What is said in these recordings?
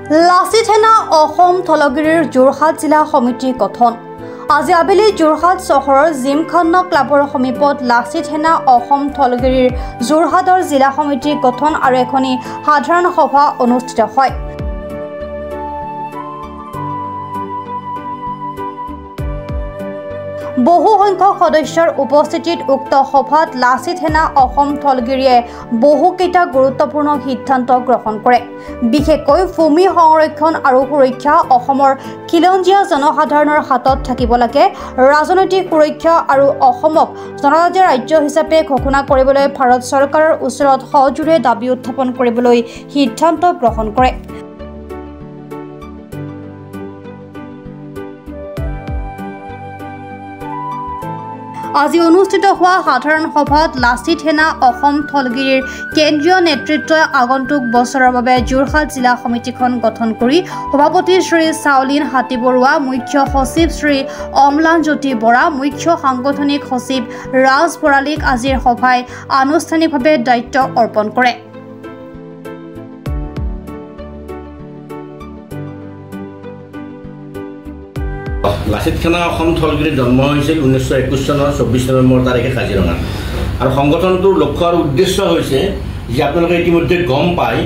লাচিত সেনা অসম থলগিৰিৰ যোৰহাট জিলা সমিতি গঠন। আজি আবেলি যোৰহাট চহৰৰ জিমখানা ক্লাবৰ সমীপত লাচিত সেনা অসম থলগিৰিৰ যোৰহাটৰ জিলা সমিতি গঠন আৰু এখনি সাধাৰণ সভা অনুষ্ঠিত হয়। বহু সংখ্যক সদস্যৰ উপস্থিতিত উক্ত সভাত লাচিত সেনা অসম থলগিৰিয়ে বহুকেইটা গুৰুত্বপূৰ্ণ সিদ্ধান্ত গ্ৰহণ কৰে। বিশেষকৈ ভূমি সংৰক্ষণ আৰু সুৰক্ষা অসমৰ খিলঞ্জীয়া জনসাধাৰণৰ হাতত থাকিব লাগে। ৰাজনৈতিক সুৰক্ষা আৰু অসমক জনজাতীয় ৰাজ্য হিচাপে ঘোষণা কৰিবলৈ ভাৰত চৰকাৰৰ ওচৰত সজোৰে দাবী উত্থাপন কৰিবলৈ সিদ্ধান্ত গ্ৰহণ কৰে। আজি অনুষ্ঠিত হোৱা সাধাৰণ সভাত লাচিত সেনা অসম থলগিৰিৰ কেন্দ্ৰীয় নেতৃত্বই আগন্তুক বছৰৰ বাবে যোৰহাট জিলা সমিতিখন গঠন কৰি সভাপতি শ্ৰী চাউলিন হাতীবৰুৱা, মুখ্য সচিব শ্ৰী অম্লানজ্যোতি বৰা, মুখ্য সাংগঠনিক সচিব ৰাজ ভৰালীক আজিৰ সভাই আনুষ্ঠানিকভাৱে দায়িত্ব অৰ্পণ কৰে। লাচিত সেনা অসম থলগিৰিৰ জন্ম হৈছিল 1921 চনৰ 24 নৱেম্বৰ তাৰিখে কাজিৰঙাত। আৰু সংগঠনটোৰ লক্ষ্য আৰু উদ্দেশ্য হৈছে যে আপোনালোকে ইতিমধ্যে গম পায়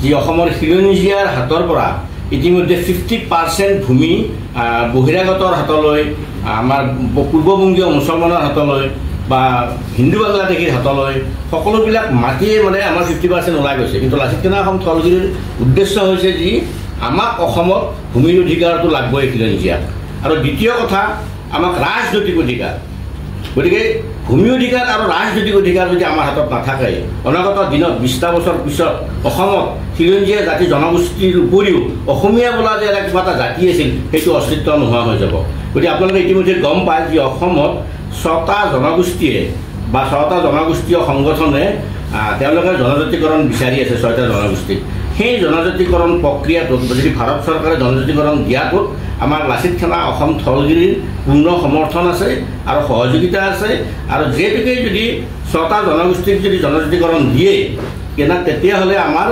যে অসমৰ খিলঞ্জীয়াৰ হাতৰ পৰা ইতিমধ্যে 50% ভূমি বহিৰাগতৰ হাতলৈ, আমাৰ পূৰ্ববংগীয় মুছলমানৰ হাতলৈ বা হিন্দু বাংলাদেশীৰ হাতলৈ সকলোবিলাক মাটিয়ে মানে আমাৰ 50% ওলাই গৈছে। কিন্তু লাচিত সেনা অসম থলগিৰিৰ উদ্দেশ্য হৈছে যে আমাক অসমত ভূমিৰ অধিকাৰটো লাগবই খিলঞ্জীয়াক। আৰু দ্বিতীয় কথা, আমাক ৰাজনৈতিক অধিকাৰ। গতিকে ভূমি অধিকাৰ আৰু ৰাজনৈতিক অধিকাৰ যদি আমাৰ হাতত নাথাকে, অনাগত দিনত 20টা বছৰ পিছত অসমত খিলঞ্জীয়া জাতি জনগোষ্ঠীৰ উপৰিও অসমীয়া বোলা যে কিবা এটা জাতি আছিল সেইটো অস্তিত্ব নোহোৱা হৈ যাব। গতিকে আপোনালোকে ইতিমধ্যে গম পায় যে অসমত 6টা জনগোষ্ঠীয়ে বা 6টা জনগোষ্ঠীয় সংগঠনে তেওঁলোকে জনজাতিকৰণ বিচাৰি আছে 6টা জনগোষ্ঠীক। সেই জনজাতিকৰণ প্ৰক্ৰিয়াটোত যদি ভাৰত চৰকাৰে জনজাতিকৰণ দিয়াটোত আমাৰ লাচিত সেনা অসম থলগিৰিৰ পূৰ্ণ সমৰ্থন আছে আৰু সহযোগিতা আছে। আৰু যিহেতুকে যদি 6টা জনগোষ্ঠীক যদি জনজাতিকৰণ দিয়ে তেতিয়াহ'লে আমাৰ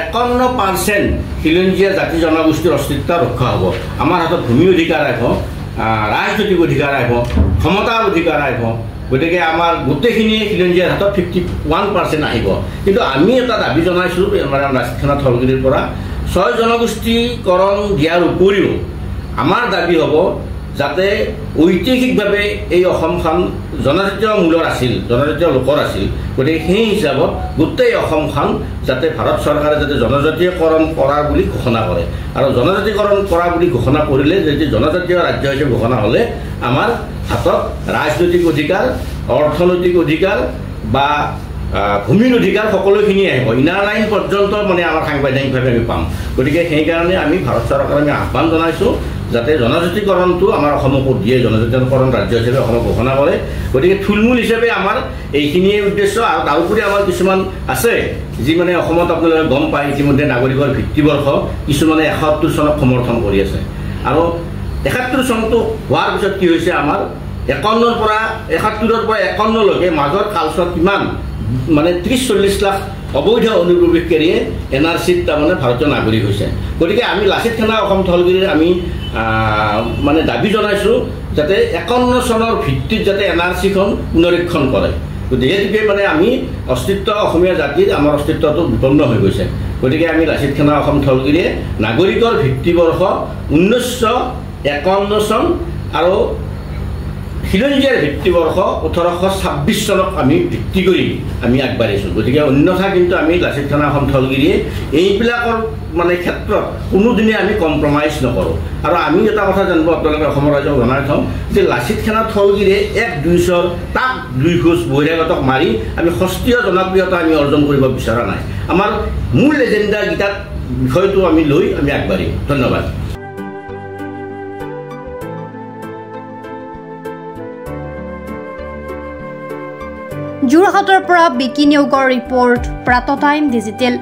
51% খিলঞ্জীয়া জাতি জনগোষ্ঠীৰ অস্তিত্ব ৰক্ষা হ'ব। আমাৰ হাতত ভূমি অধিকাৰ আহিব, ৰাজনৈতিক অধিকাৰ আহিব, ক্ষমতাৰ অধিকাৰ আহিব। গতিকে আমাৰ গোটেইখিনিয়ে খিলঞ্জীয়াৰ হাতত 51% আহিব। কিন্তু আমি এটা দাবী জনাইছোঁ লাচিত সেনা থলগিৰিৰ পৰা, 6 জনগোষ্ঠীকৰণ দিয়াৰ উপৰিও আমাৰ দাবী হ'ব যাতে ঐতিহাসিকভাৱে এই অসমখন জনজাতীয় মূলৰ আছিল, জনজাতীয় লোকৰ আছিল। গতিকে সেই হিচাপত গোটেই অসমখন যাতে ভাৰত চৰকাৰে যাতে জনজাতীয়কৰণ কৰা বুলি ঘোষণা কৰে। আৰু জনজাতীয়কৰণ কৰা বুলি ঘোষণা কৰিলে যদি জনজাতীয় ৰাজ্য হিচাপে ঘোষণা হ'লে আমাৰ হাতত ৰাজনৈতিক অধিকাৰ, অৰ্থনৈতিক অধিকাৰ বা ভূমিৰ অধিকাৰ সকলোখিনি আহিব। ইনাৰ লাইন পৰ্যন্ত মানে আমাৰ সাংবিধানিকভাৱে আমি পাম। গতিকে সেইকাৰণে আমি ভাৰত চৰকাৰক আমি আহ্বান জনাইছোঁ যাতে জনজাতিকৰণটো আমাৰ অসমকো দিয়ে, জনজাতিকৰণ ৰাজ্য হিচাপে অসমক ঘোষণা কৰে। গতিকে থুলমূল হিচাপে আমাৰ এইখিনিয়ে উদ্দেশ্য। আৰু তাৰোপৰি আমাৰ কিছুমান আছে যি মানে অসমত আপোনালোকে গম পায় ইতিমধ্যে নাগৰিকৰ ভিত্তিবৰ্ষ কিছুমানে 71 চনক সমৰ্থন কৰি আছে। আৰু 71 চনটো হোৱাৰ পিছত কি হৈছে, আমাৰ 71ৰ পৰা 51লৈকে মাজৰ কালছোৱাত কিমান মানে 30-40 লাখ অবৈধ অনুপ্ৰৱেশকাৰীয়ে NRCত তাৰমানে ভাৰতীয় নাগৰিক হৈছে। গতিকে আমি লাচিত সেনা অসম থলগিৰিৰ আমি মানে দাবী জনাইছোঁ যাতে 51 চনৰ ভিত্তিত যাতে NRCখন পুনৰীক্ষণ কৰে। যিহেতুকে মানে আমি অস্তিত্ব অসমীয়া জাতিৰ আমাৰ অস্তিত্বটো বিপন্ন হৈ গৈছে। গতিকে আমি লাচিত সেনা অসম থলগিৰিয়ে নাগৰিকৰ ভিত্তিবৰ্ষ 1951 চন আৰু খিলঞ্জীয়াৰ ভিত্তিবৰ্ষ 1826 চনক আমি ভিত্তি কৰি আমি আগবাঢ়িছোঁ। গতিকে অন্যথা কিন্তু আমি লাচিত সেনা অসম থলগিৰিয়ে এইবিলাকৰ মানে ক্ষেত্ৰত কোনোদিনে আমি কম্প্ৰমাইজ নকৰোঁ। আৰু আমি এটা কথা জানিব আপোনালোকে অসমৰ ৰাইজক জনাই থওঁ যে লাচিত সেনা থলগিৰিয়ে 1-2 চৰ তাক 2 খোজ বহিৰাগতক মাৰি আমি সস্তীয় জনপ্ৰিয়তা আমি অৰ্জন কৰিব বিচৰা নাই। আমাৰ মূল এজেণ্ডাকেইটাত বিষয়টো আমি লৈ আমি আগবাঢ়িম। ধন্যবাদ। যোৰহাটৰ পৰা বিকি নিয়োগৰ ৰিপৰ্ট, প্ৰাতঃ টাইম ডিজিটেল।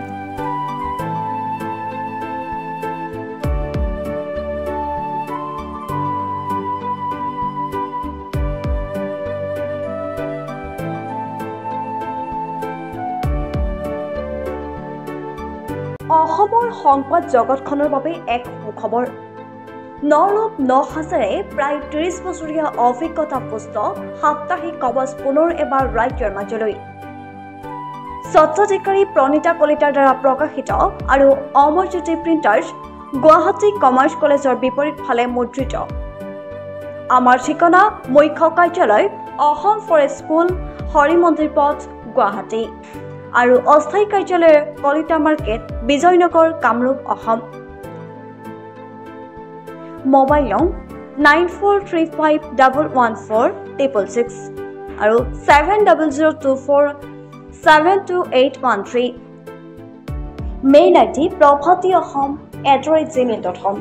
অসমৰ অসমৰ সংবাদ জগতখনৰ বাবে এক সুখবৰ। নৰূপ নহাজাৰে প্ৰায় ৩০ বছৰীয়া অভিজ্ঞতাপুষ্ট সাপ্তাহিক কবচ পুনৰ এবাৰ ৰাজ্যৰ মাজলৈ। স্বত্বাধিকাৰী প্ৰণীতা কলিতাৰ দ্বাৰা প্ৰকাশিত আৰু অমৰজ্যোতি প্ৰিণ্টাৰ্ছ গুৱাহাটী কমাৰ্চ কলেজৰ বিপৰীত ফালে মুদ্ৰিত। আমাৰ ঠিকনা মুখ্য কাৰ্যালয় অসম ফৰেষ্ট স্কুল, হৰিমন্দিৰ পথ, গুৱাহাটী আৰু অস্থায়ী কাৰ্যালয় কলিতা মাৰ্কেট, বিজয়নগৰ, কামৰূপ, অসম। মোবাইল নং 9435114666 আৰু 7002472813। Mail ID prabhatiahom@gmail.com।